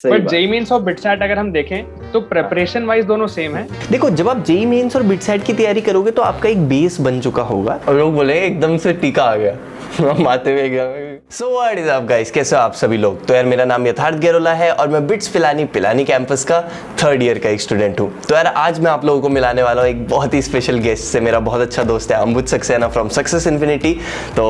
But JEE mains और BITSAT अगर हम देखें तो प्रिपरेशन वाइज दोनों सेम है। देखो, जब आप जेई मेंस और बिटसैट की तैयारी करोगे तो आपका एक बेस बन चुका होगा और लोग बोले एकदम से टीका आ गया हम आते हुए exam. So what is up guys, कैसे हो आप सभी लोग। तो यार मेरा नाम यथार्थ गेरोला है और मैं बिट्स पिलानी कैंपस का 3rd ईयर का एक स्टूडेंट हूँ। तो यार आज मैं आप लोगों को मिलाने वाला हूँ एक बहुत ही स्पेशल गेस्ट से, मेरा बहुत अच्छा दोस्त है अंबुज सक्सेना फ्रॉम सक्सेस इन्फिनिटी। तो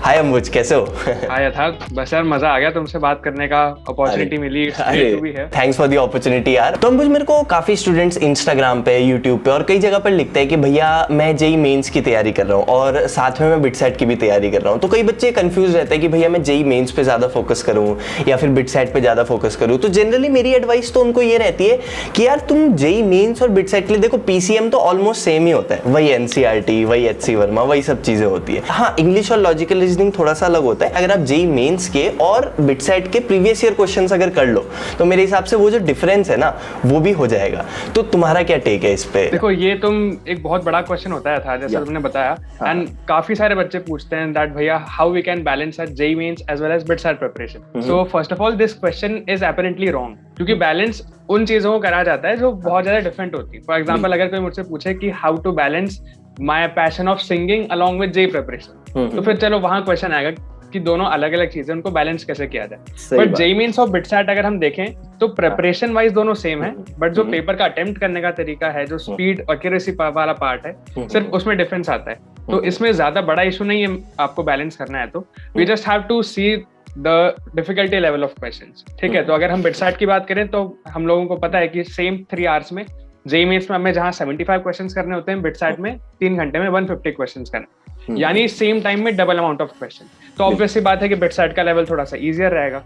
हाय अंबुज, कैसे हो। हाय यथार्थ, बस यार मजा आ गया तुमसे बात करने का, अपॉर्चुनिटी मिली, थैंक्स फॉर द अपॉर्चुनिटी यार। तो अंबुज, मेरे को काफी स्टूडेंट्स इंस्टाग्राम पे, यूट्यूब पे और कई जगह पर लिखते हैं कि भैया मैं जेई मेंस की तैयारी कर रहा हूँ और साथ में मैं बिटसैट की भी तैयारी कर रहा हूँ। तो कई बच्चे कंफ्यूज रहते हैं कि भैया मैं जेई मेंस पे ज्यादा फोकस करूँ या फिर बिटसैट पे ज्यादा फोकस करूँ। तो जनरली मेरी एडवाइस तो उनको ये रहती है कि यार तुम जेई मेंस और बिटसैट के लिए देखो, पीसीएम तो ऑलमोस्ट सेम ही होता है, वही एनसीईआरटी, वही एचसी वर्मा, वही सब चीजें होती है। हाँ, इंग्लिश और लॉजिकल रीजनिंग थोड़ा सा अलग होता है। अगर आप जेई मेंस के और बिटसैट के प्रीवियस ईयर क्वेश्चंस अगर कर लो तो मेरे हिसाब से वो जो डिफरेंस है ना वो भी हो जाएगा। तो तुम्हारा क्या टेक है इस पे। देखो, ये तुम एक बहुत बड़ा क्वेश्चन होता था जैसे तुमने बताया, एंड काफी सारे बच्चे पूछते हैं दैट भैया how we can balance our JEE Mains as well as BITSAT preparation. So first of all this question is apparently wrong, क्योंकि बैलेंस उन चीजों को करा जाता है जो बहुत ज्यादा डिफरेंट होती है। फॉर एग्जाम्पल, अगर कोई मुझसे पूछे कि how to balance my passion of singing along with JEE preparation, तो फिर चलो वहां क्वेश्चन आएगा कि दोनों अलग अलग चीजें, उनको बैलेंस कैसे किया जाए। बट जेई मेंस और बिटसैट अगर हम देखें तो प्रिपरेशन वाइज दोनों सेम है, बट जो पेपर का अटेम्प्ट करने का तरीका है, जो स्पीड एक्यूरेसी वाला पार्ट है, सिर्फ उसमें डिफरेंस आता है। तो इसमें ज्यादा बड़ा इशू नहीं है आपको बैलेंस करना है। तो we just have to see the difficulty level of questions. ठीक है, तो अगर हम बिटसैट की बात करें तो हम लोगों को पता है कि सेम 3 आवर्स में जेई मेंस में हमें जहां 75 क्वेश्चंस करने होते हैं, बिटसैट में 3 घंटे में 150 क्वेश्चंस करने, यानी सेम टाइम में डबल अमाउंट ऑफ क्वेश्चन। तो ऑब्वियसली बात है कि बिटसैट का लेवल थोड़ा सा इजियर रहेगा।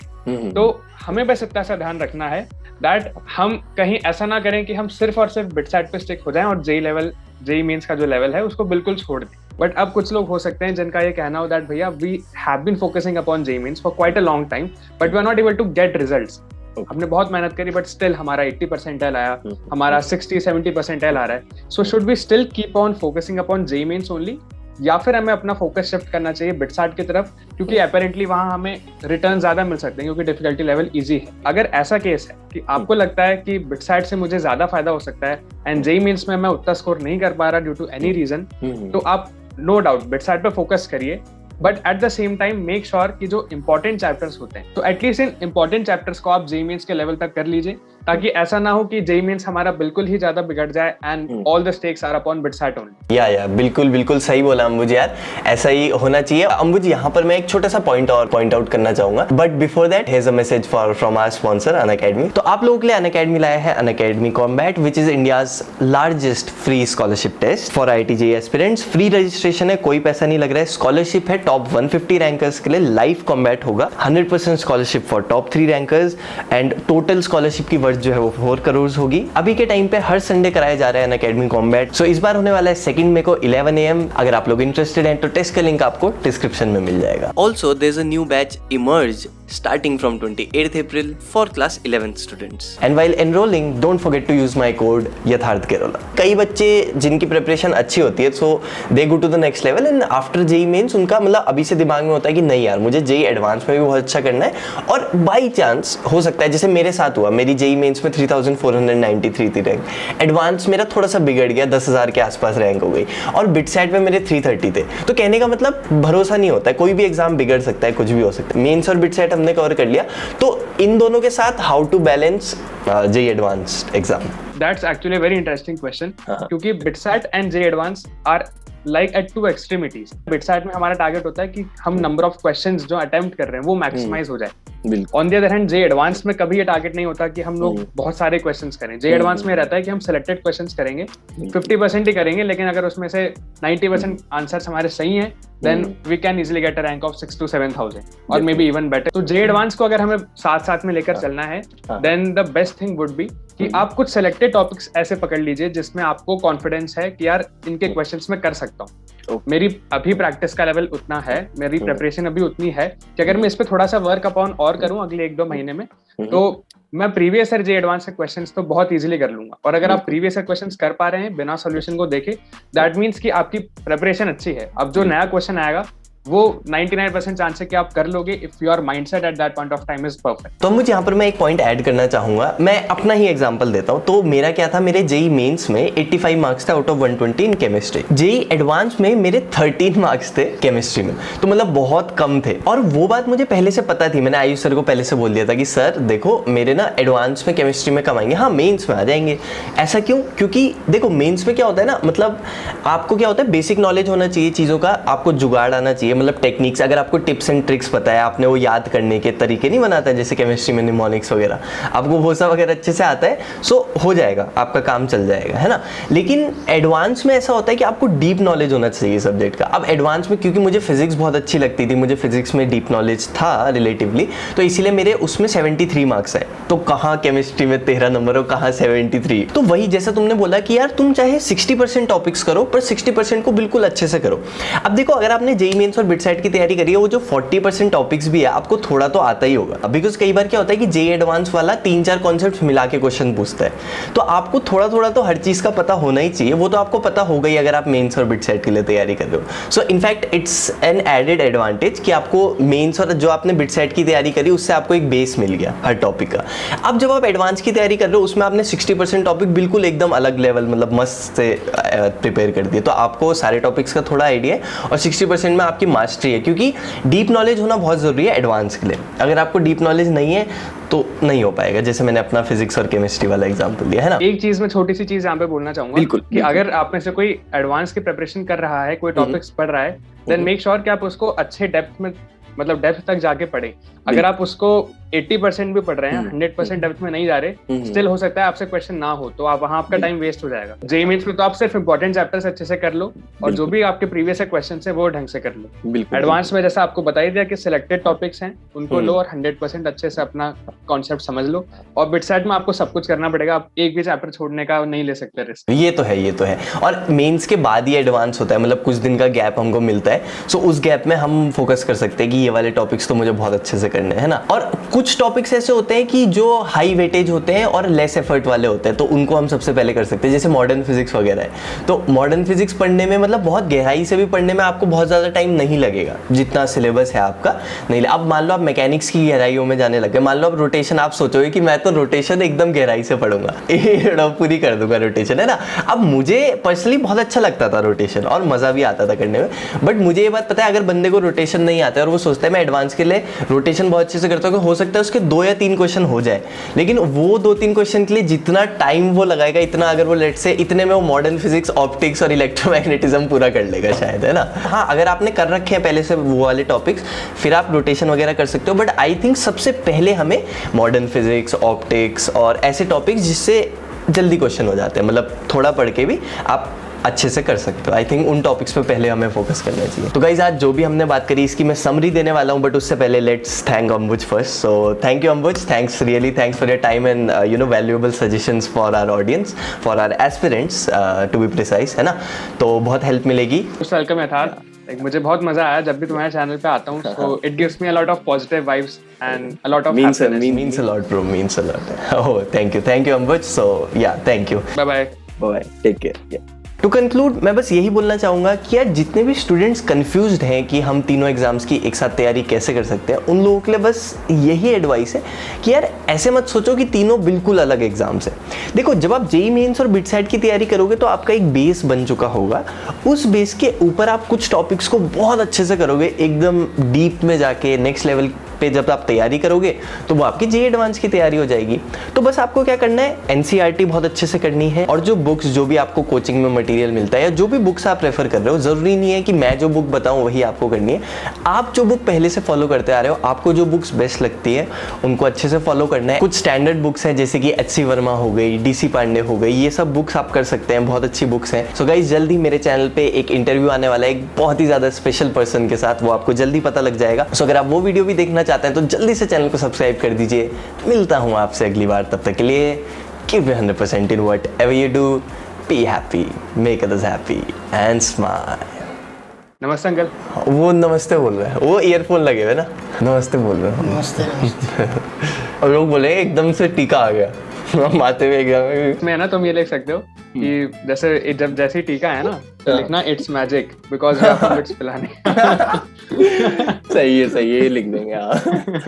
तो हमें बस इतना सा ध्यान रखना है दैट हम कहीं ऐसा ना करें कि हम सिर्फ और सिर्फ बिटसैट पे स्टिक हो जाएं और जेई मेंस का जो लेवल है उसको बिल्कुल छोड़ दें। बट अब कुछ लोग हो सकते हैं जिनका ये कहना हो दैट भैया we have been focusing upon JEE Mains for quite a long time but we are not able to get results. हमने बहुत मेहनत करी बट स्टिल हमारा 80 परसेंटाइल आया, हमारा 60-70 परसेंटाइल आ रहा है। So should we still keep on focusing upon JEE Mains only, या फिर हमें अपना फोकस शिफ्ट करना चाहिए बिटसैट की तरफ, क्योंकि अपेरेंटली वहां हमें रिटर्न ज्यादा मिल सकते हैं क्योंकि डिफिकल्टी लेवल इजी है। अगर ऐसा केस है कि आपको लगता है कि बिटसैट से मुझे ज्यादा फायदा हो सकता है एंड जेई मेंस में मैं उतना स्कोर नहीं कर पा रहा ड्यू टू एनी रीजन, तो आप नो डाउट बिटसैट पे फोकस करिए, but at the same time make sure कि जो इंपॉर्टेंट चैप्टर्स होते हैं तो एटलीस्ट इन इंपॉर्टेंट चैप्टर्स को आप जेई मेंस के लेवल तक कर लीजिए, ताकि ऐसा ना हो कि जेई मेंस हमारा बिल्कुल ही ज्यादा बिगड़ जाए and all the stakes are upon BITSAT only. या बिल्कुल बिल्कुल सही बोला अंबुज यार, ऐसा ही होना चाहिए। अंबुज, यहाँ पर मैं एक छोटा सा पॉइंट आउट करना चाहूंगा, but before that here's a message from our sponsor Unacademy. तो आप लोगों के लिए अनअकैडमी लाया है Unacademy Combat, which is India's largest free scholarship test for IIT JEE aspirants. Free registration है, कोई पैसा नहीं लग रहा है, स्कॉलरशिप है टॉप 150 रैंकर्स के लिए, लाइव कॉम्बैट होगा, 100% scholarship for top 3 rankers and total scholarship की वर्थ जो है वो 4 करोड़ होगी। अभी के टाइम पे हर संडे कराया जा रहा है अनअकैडमी कॉम्बैट। सो इस बार होने वाला है 2 मई को 11 AM। अगर आप लोग इंटरेस्टेड हैं तो टेस्ट का लिंक आपको डिस्क्रिप्शन में मिल जाएगा। Also there is a new batch emerge starting from 28th April for class 11th students. And while enrolling, don't forget to use my code यथार्थ गेरोला। कई बच्चे जिनकी प्रिपरेशन अच्छी होती है so they go to the next level and after JEE mains उनका मतलब अभी से दिमाग में होता है कि नहीं यार मुझे JEE एडवांस में भी बहुत अच्छा करना है, और बाई चांस हो सकता है जैसे मेरे साथ हुआ, मेरी JEE मेंस में 3493 थी रैंक, एडवांस मेरा थोड़ा सा बिगड़ गया, 10,000 के आसपास रैंक हो गई, और बिटसैट में मेरे 330 थे। तो कहने का मतलब भरोसा नहीं होता है, कोई भी एग्जाम बिगड़ सकता है, कुछ भी हो सकता है। मेंस और बिटसैट हमने कवर कर लिया, तो इन दोनों के साथ how to balance JEE advanced exam. That's actually very interesting question, क्योंकि BITSAT and JEE advance are like at two extremities. BITSAT में हमारा टारगेट होता है कि हम नंबर ऑफ क्वेश्चंस जो अटेम्प्ट कर रहे हैं वो मैक्सिमाइज हो जाए। On the other hand JEE advance में कभी ये टारगेट नहीं होता कि हम लोग बहुत सारे क्वेश्चंस करें। जेईई एडवांस में रहता है कि हम सिलेक्टेड क्वेश्चंस करेंगे, 50% ही करेंगे, लेकिन अगर उसमें से 90% आंसर्स हमारे सही हैं then we can easily get a rank of 6 to 7,000 or maybe even better. तो जेईई एडवांस को अगर हमें साथ साथ में लेकर चलना है then the best thing would be कि आप कुछ सेलेक्टेड टॉपिक्स ऐसे पकड़ लीजिए जिसमें आपको कॉन्फिडेंस है कि यार इनके क्वेश्चंस में कर सकता हूँ। मेरी अभी प्रैक्टिस का लेवल उतना है, मेरी प्रिपरेशन अभी उतनी है कि अगर मैं इस पे थोड़ा सा वर्क अपॉन और करूँ अगले 1-2 महीने में, तो मैं प्रीवियस ईयर जेईई एडवांस के क्वेश्चंस तो बहुत इजीली कर लूंगा। और अगर आप प्रीवियस ईयर क्वेश्चंस कर पा रहे हैं बिना सॉल्यूशन को देखे, दैट मींस कि आपकी प्रिपरेशन अच्छी है। अब जो नया क्वेश्चन आएगा वो 99% चांस है कि आप कर लोगे if your mindset at that point of time is perfect. तो मुझे यहाँ पर मैं एक पॉइंट ऐड करना चाहूंगा, मैं अपना ही एग्जांपल देता हूँ। तो मेरा क्या था, मेरे जेई मेंस में 85 मार्क्स थे out of 120 in chemistry. JEE Advance में मेरे 13 मार्क्स थे केमिस्ट्री में, तो मतलब बहुत कम थे। और वो बात मुझे पहले से पता थी, मैंने आयुष सर को पहले से बोल दिया था कि सर देखो मेरे ना एडवांस में केमिस्ट्री में कम आएंगे, हाँ मेंस में आ जाएंगे। ऐसा क्यों? क्योंकि देखो मेंस में क्या होता है ना, मतलब आपको क्या होता है, बेसिक नॉलेज होना चाहिए चीज़ों का, आपको जुगाड़ आना चाहिए, मतलब टेक्निक्स, अगर आपको टिप्स एंड ट्रिक्स पता है, आपने वो याद करने के तरीके नहीं बनाता है जैसे केमिस्ट्री में निमोनिक्स वगैरह, आपको वो सब अगर अच्छे से आता है सो हो जाएगा, आपका काम चल जाएगा, है ना। लेकिन एडवांस में ऐसा होता है कि आपको डीप नॉलेज होना चाहिए सब्जेक्ट का। अब एडवांस में क्योंकि मुझे फिजिक्स बहुत अच्छी लगती थी, मुझे फिजिक्स में डीप नॉलेज था रिलेटिवली, तो इसीलिए मेरे उसमें 73 मार्क्स है। तो कहाँ केमिस्ट्री में 13 नंबर और कहाँ 73? तो वही जैसा तुमने बोला कि यार तुम चाहे 60% टॉपिक्स करो पर 60% को बिल्कुल अच्छे से करो। अब देखो अगर आपने जेईई मेंस और बिटसेट की तैयारी करी है, वो जो 40% टॉपिक्स भी है आपको थोड़ा तो आता ही होगा, बिकॉज कई बार क्या होता है कि जेईई एडवांस वाला 3-4 कॉन्सेप्ट्स मिला के क्वेश्चन पूछता है, तो आपको थोड़ा थोड़ा तो हर चीज का पता होना ही चाहिए। वो तो आपको पता होगा ही अगर आप मेंस और बिटसेट के लिए तैयारी कर रहे हो। So in fact it's an added advantage कि आपको मेंस और जो आपने बिटसेट की तैयारी करी उससे आपको एक बेस मिल गया हर टॉपिक का। अब जब आप एडवांस की तैयारी कर रहे हो उसमें आपने 60% टॉपिक बिल्कुल एकदम अलग लेवल, मतलब मस्त से प्रिपेयर कर दिए, तो आपको सारे टॉपिक्स का थोड़ा आइडिया है और 60% में आपकी मास्टरी है, क्योंकि डीप नॉलेज होना बहुत जरूरी है एडवांस के लिए। अगर आपको डीप नॉलेज नहीं है तो नहीं हो पाएगा, जैसे मैंने अपना फिजिक्स और केमिस्ट्री वाला एग्जांपल दिया, है ना। एक चीज में छोटी सी चीज यहाँ पे बोलना चाहूंगा बिल्कुल, कि अगर आप में से कोई एडवांस की प्रिपरेशन कर रहा है, कोई टॉपिक्स पढ़ रहा है, देन मेक श्योर कि आप उसको अच्छे डेप्थ में, मतलब डेप्थ तक जाके पढ़ें। अगर आप उसको 80% भी पढ़ रहे हैं, 100% डेप्थ में नहीं जा रहे, स्टिल हो सकता है आपसे क्वेश्चन ना हो, तो आप वहां आपका टाइम वेस्ट हो जाएगा। जेईई मेंस में तो आप सिर्फ इंपॉर्टेंट चैप्टर्स अच्छे से कर लो और जो भी आपके प्रीवियस क्वेश्चन है वो ढंग से कर लो। एडवांस में जैसा आपको बताई दिया कि सिलेक्टेड टॉपिक्स हैं उनको लो और 100% अच्छे से अपना कॉन्सेप्ट समझ लो। और बिटसेट में आपको सब कुछ करना पड़ेगा, आप एक भी चैप्टर छोड़ने का नहीं ले सकते रिस्क। ये तो है, ये तो है। और मेंस के बाद ही एडवांस होता है, मतलब कुछ दिन का गैप हमको मिलता है, सो उस गैप में हम फोकस कर सकते हैं कि ये वाले टॉपिक्स तो मुझे बहुत अच्छे से करने हैं ना। और कुछ टॉपिक्स ऐसे होते हैं कि जो हाई वेटेज होते हैं और लेस एफर्ट वाले होते हैं, तो उनको हम सबसे पहले कर सकते हैं, जैसे मॉडर्न फिजिक्स वगैरह है। तो मॉडर्न फिजिक्स पढ़ने में, मतलब बहुत गहराई से भी पढ़ने में आपको बहुत ज़्यादा टाइम नहीं लगेगा, जितना सिलेबस है आपका नहीं। अब मान लो आप मैकेनिक्स की गहराइयों में जाने लगे, मान लो आप रोटेशन, आप सोचोगे कि मैं तो रोटेशन एकदम गहराई से पढ़ूंगा, पूरी कर दूंगा रोटेशन, है ना। अब मुझे पर्सनली बहुत अच्छा लगता था रोटेशन और मज़ा भी आता था करने में, बट मुझे ये बात पता है अगर बंदे को रोटेशन नहीं आता है और वो सोचता है मैं एडवांस के लिए रोटेशन बहुत अच्छे से करता हूँ, हो सकता है उसके 2 या 3 क्वेश्चन हो जाए, लेकिन वो 2-3 क्वेश्चन के लिए जितना टाइम वो लगाएगा, इतना अगर वो लेट से इतने में वो मॉडर्न फिजिक्स, ऑप्टिक्स और इलेक्ट्रोमैग्नेटिज्म पूरा कर लेगा शायद, है ना। हाँ, अगर आपने कर रखे हैं पहले से वो वाले टॉपिक्स, फिर आप रोटेशन वगैरह कर सकते हो, बट आई थिंक सबसे पहले हमें मॉडर्न फिजिक्स, ऑप्टिक्स और ऐसे टॉपिक्स जिससे जल्दी क्वेश्चन हो जाते हैं, मतलब थोड़ा पढ़ के भी आप अच्छे से कर सकते हो। आई थिंक उन टॉपिक्स पे पहले हमें फोकस करना चाहिए। तो गाइज आज जो भी हमने बात करी इसकी मैं समरी देने वाला हूँ, बट उससे पहले let's thank Ambuj first. So thank you Ambuj, thanks really, thanks for your time and you know valuable suggestions for our audience, for our aspirants to be precise, है ना। तो बहुत हेल्प मिलेगी। वेलकम है था, मुझे बहुत मजा आया जब भी तुम्हारे चैनल पे आता हूँ, so it gives me a lot of positive vibes and a lot of happiness. means a lot bro, means a lot. Oh thank you Ambuj. So yeah, thank you, bye bye bye, take care। To conclude मैं बस यही बोलना चाहूँगा कि यार जितने भी students confused हैं कि हम तीनों एग्जाम्स की एक साथ तैयारी कैसे कर सकते हैं, उन लोगों के लिए बस यही एडवाइस है कि यार ऐसे मत सोचो कि तीनों बिल्कुल अलग एग्जाम्स हैं। देखो जब आप जेईई मेंस और बिटसेट की तैयारी करोगे तो आपका एक बेस बन चुका होगा, उस बेस के ऊपर आप कुछ टॉपिक्स को बहुत अच्छे से करोगे, एकदम डीप में जाके नेक्स्ट लेवल पे जब आप तैयारी करोगे तो वो आपकी जेईई एडवांस की तैयारी हो जाएगी। तो बस आपको क्या करना है, एनसीईआरटी बहुत अच्छे से करनी है, और जो बुक्स, जो भी आपको कोचिंग में मटेरियल मिलता है या जो भी बुक्स आप रेफर कर रहे हो, जरूरी नहीं है कि मैं जो बुक बताऊं वही आपको करनी है। आप जो बुक पहले से फॉलो करते आ रहे हो, आपको जो बुक्स बेस्ट लगती है उनको अच्छे से फॉलो करना है। कुछ स्टैंडर्ड बुक्स हैं जैसे कि एच सी वर्मा हो गई, डीसी पांडे हो गई, ये सब बुक्स आप कर सकते हैं, बहुत अच्छी बुक्स हैं। सो गाइस जल्दी मेरे चैनल पे एक इंटरव्यू आने वाला है एक बहुत ही ज्यादा स्पेशल पर्सन के साथ, वो आपको जल्दी पता लग जाएगा। सो अगर आप वो वीडियो भी देखना चाहते हैं तो जल्दी से चैनल को सब्सक्राइब कर दीजिए। मिलता हूँ आपसे अगली बार, तब तक के लिए keep 100% in whatever you do, be happy, make others happy and smile. नमस्ते अंकल। वो नमस्ते बोल रहा है, वो ईयरफोन लगे हुए ना, नमस्ते बोल रहे हैं। नमस्ते। और लोग बोले एकदम से टीका आ गया माथे में एकदम में ना, तुम ये लिख सकते हो कि जैसे ही टीका है ना, तो लिखना it's magic because we have BITS Pilani. सही है, ये लिख देंगे हाँ।